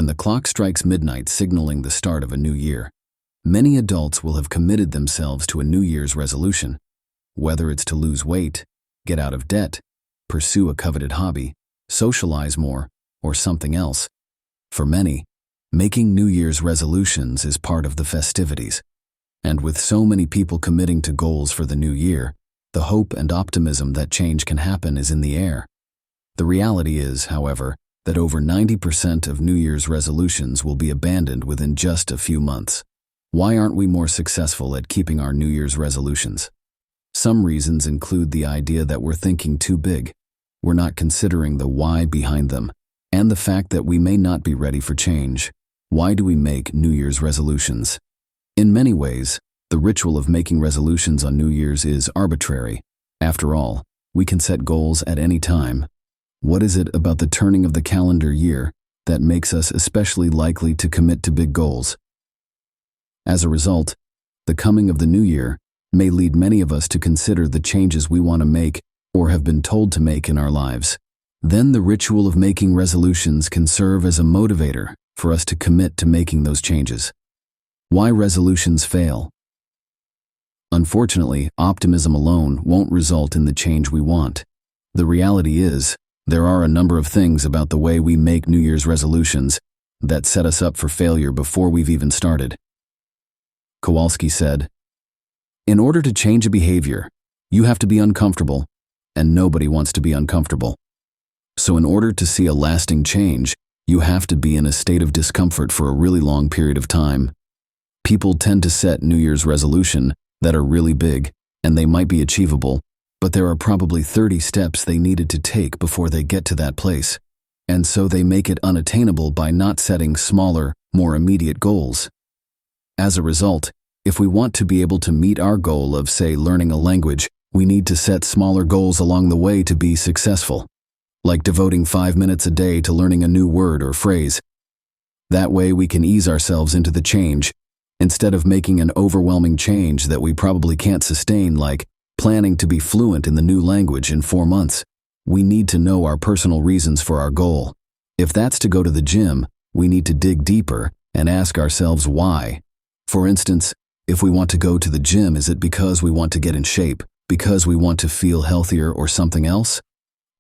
When the clock strikes midnight signaling the start of a new year, many adults will have committed themselves to a New Year's resolution. Whether it's to lose weight, get out of debt, pursue a coveted hobby, socialize more, or something else. For many, making New Year's resolutions is part of the festivities. And with so many people committing to goals for the new year, the hope and optimism that change can happen is in the air. The reality is, however, that over 90% of New Year's resolutions will be abandoned within just a few months. Why aren't we more successful at keeping our New Year's resolutions? Some reasons include the idea that we're thinking too big, we're not considering the why behind them, and the fact that we may not be ready for change. Why do we make New Year's resolutions? In many ways, the ritual of making resolutions on New Year's is arbitrary. After all, we can set goals at any time. What is it about the turning of the calendar year that makes us especially likely to commit to big goals? As a result, the coming of the new year may lead many of us to consider the changes we want to make or have been told to make in our lives. Then the ritual of making resolutions can serve as a motivator for us to commit to making those changes. Why resolutions fail? Unfortunately, optimism alone won't result in the change we want. The reality is, there are a number of things about the way we make New Year's resolutions that set us up for failure before we've even started. Kowalski said, "In order to change a behavior, you have to be uncomfortable, and nobody wants to be uncomfortable. So in order to see a lasting change, you have to be in a state of discomfort for a really long period of time." People tend to set New Year's resolutions that are really big, and they might be achievable, but there are probably 30 steps they needed to take before they get to that place. And so they make it unattainable by not setting smaller, more immediate goals. As a result, if we want to be able to meet our goal of, say, learning a language, we need to set smaller goals along the way to be successful, like devoting 5 minutes a day to learning a new word or phrase. That way we can ease ourselves into the change, instead of making an overwhelming change that we probably can't sustain, like planning to be fluent in the new language in 4 months. We need to know our personal reasons for our goal. If that's to go to the gym, we need to dig deeper and ask ourselves why. For instance, if we want to go to the gym, is it because we want to get in shape, because we want to feel healthier, or something else?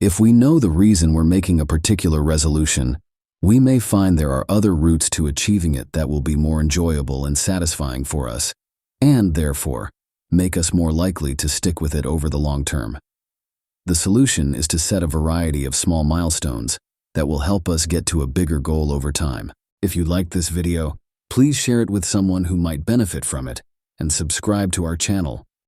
If we know the reason we're making a particular resolution, we may find there are other routes to achieving it that will be more enjoyable and satisfying for us, and therefore, make us more likely to stick with it over the long term. The solution is to set a variety of small milestones that will help us get to a bigger goal over time. If you liked this video, please share it with someone who might benefit from it, and subscribe to our channel